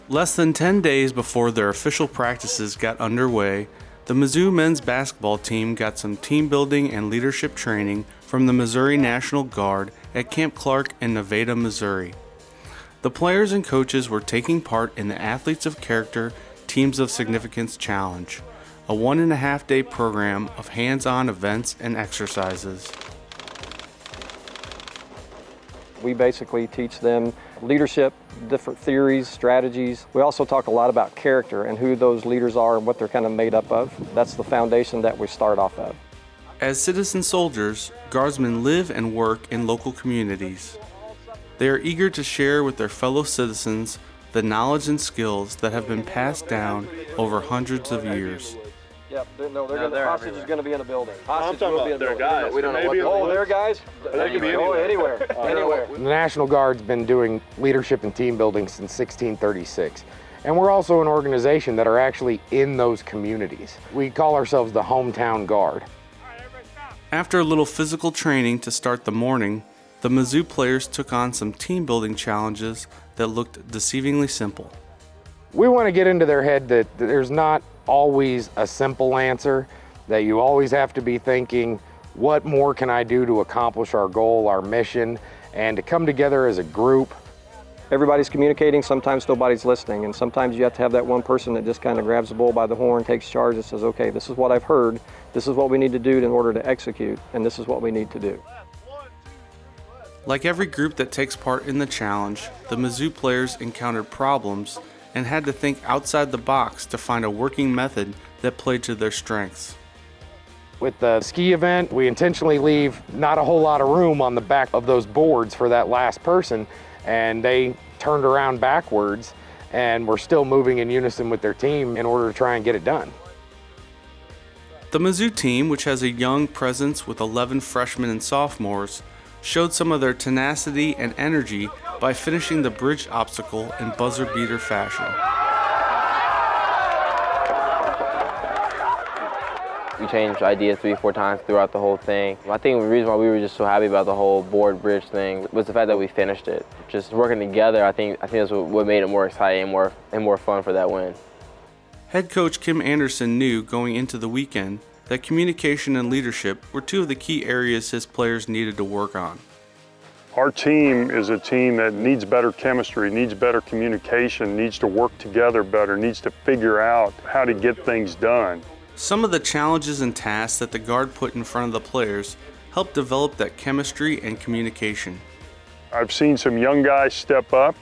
Less than 10 days before their official practices got underway, the Mizzou men's basketball team got some team building and leadership training from the Missouri National Guard at Camp Clark in Nevada, Missouri. The players and coaches were taking part in the Athletes of Character Teams of Significance Challenge, a 1.5-day program of hands-on events and exercises. We basically teach them leadership, different theories, strategies. We also talk a lot about character and who those leaders are and what they're kind of made up of. That's the foundation that we start off of. As citizen soldiers, Guardsmen live and work in local communities. They are eager to share with their fellow citizens the knowledge and skills that have been passed down over hundreds of years. Yep, the hostage is going to be in a building. Hostage I'm will talking be in about a their building. guys. We don't know what. Oh, their guys? They can be anywhere. Anywhere. The National Guard's been doing leadership and team building since 1636. And we're also an organization that are actually in those communities. We call ourselves the Hometown Guard. After a little physical training to start the morning, the Mizzou players took on some team building challenges that looked deceivingly simple. We want to get into their head that there's not always a simple answer, that you always have to be thinking, what more can I do to accomplish our goal, our mission, and to come together as a group. Everybody's communicating, sometimes nobody's listening, and sometimes you have to have that one person that just kind of grabs the bull by the horn, takes charge and says, okay, this is what I've heard, this is what we need to do in order to execute, and this is what we need to do. Like every group that takes part in the challenge, the Mizzou players encountered problems and had to think outside the box to find a working method that played to their strengths. With the ski event, we intentionally leave not a whole lot of room on the back of those boards for that last person, and they turned around backwards and were still moving in unison with their team in order to try and get it done. The Mizzou team, which has a young presence with 11 freshmen and sophomores, showed some of their tenacity and energy by finishing the bridge obstacle in buzzer beater fashion. We changed ideas 3-4 times throughout the whole thing. I think the reason why we were just so happy about the whole board bridge thing was the fact that we finished it. Just working together, I think that's what made it more exciting and more fun for that win. Head coach Kim Anderson knew going into the weekend that communication and leadership were two of the key areas his players needed to work on. Our team is a team that needs better chemistry, needs better communication, needs to work together better, needs to figure out how to get things done. Some of the challenges and tasks that the Guard put in front of the players helped develop that chemistry and communication. I've seen some young guys step up.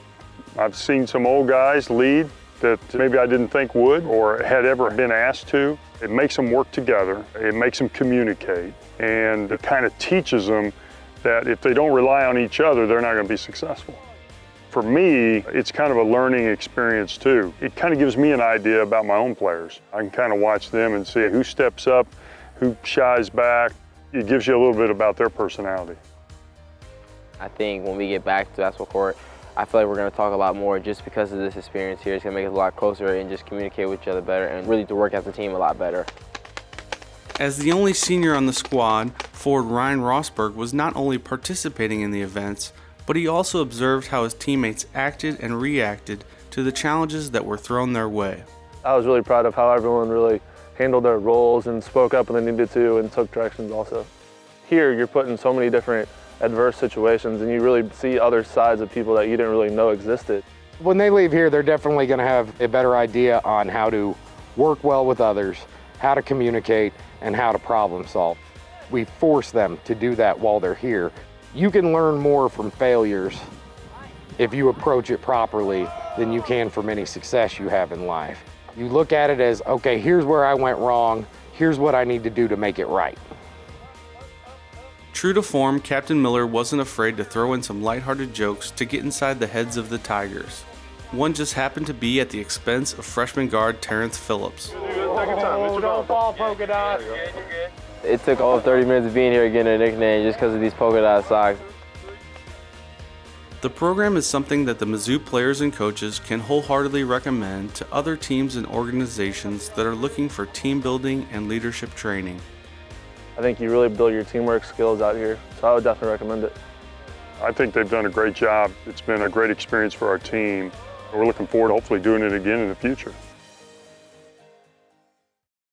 I've seen some old guys lead that maybe I didn't think would or had ever been asked to. It makes them work together. It makes them communicate. And it kind of teaches them that if they don't rely on each other, they're not going to be successful. For me, it's kind of a learning experience too. It kind of gives me an idea about my own players. I can kind of watch them and see who steps up, who shies back. It gives you a little bit about their personality. I think when we get back to basketball court, I feel like we're going to talk a lot more just because of this experience here. It's going to make us a lot closer and just communicate with each other better and really to work as a team a lot better. As the only senior on the squad, forward Ryan Rosberg was not only participating in the events, but he also observed how his teammates acted and reacted to the challenges that were thrown their way. I was really proud of how everyone really handled their roles and spoke up when they needed to and took directions also. Here, you're put in so many different adverse situations and you really see other sides of people that you didn't really know existed. When they leave here, they're definitely going to have a better idea on how to work well with others, how to communicate, and how to problem solve. We force them to do that while they're here. You can learn more from failures if you approach it properly than you can from any success you have in life. You look at it as, okay, here's where I went wrong, here's what I need to do to make it right. True to form, Captain Miller wasn't afraid to throw in some lighthearted jokes to get inside the heads of the Tigers. One just happened to be at the expense of freshman guard Terrence Phillips. Oh, don't fall, polka dot. It took all 30 minutes of being here getting a nickname just because of these polka dot socks. The program is something that the Mizzou players and coaches can wholeheartedly recommend to other teams and organizations that are looking for team building and leadership training. I think you really build your teamwork skills out here, so I would definitely recommend it. I think they've done a great job. It's been a great experience for our team. We're looking forward to hopefully doing it again in the future.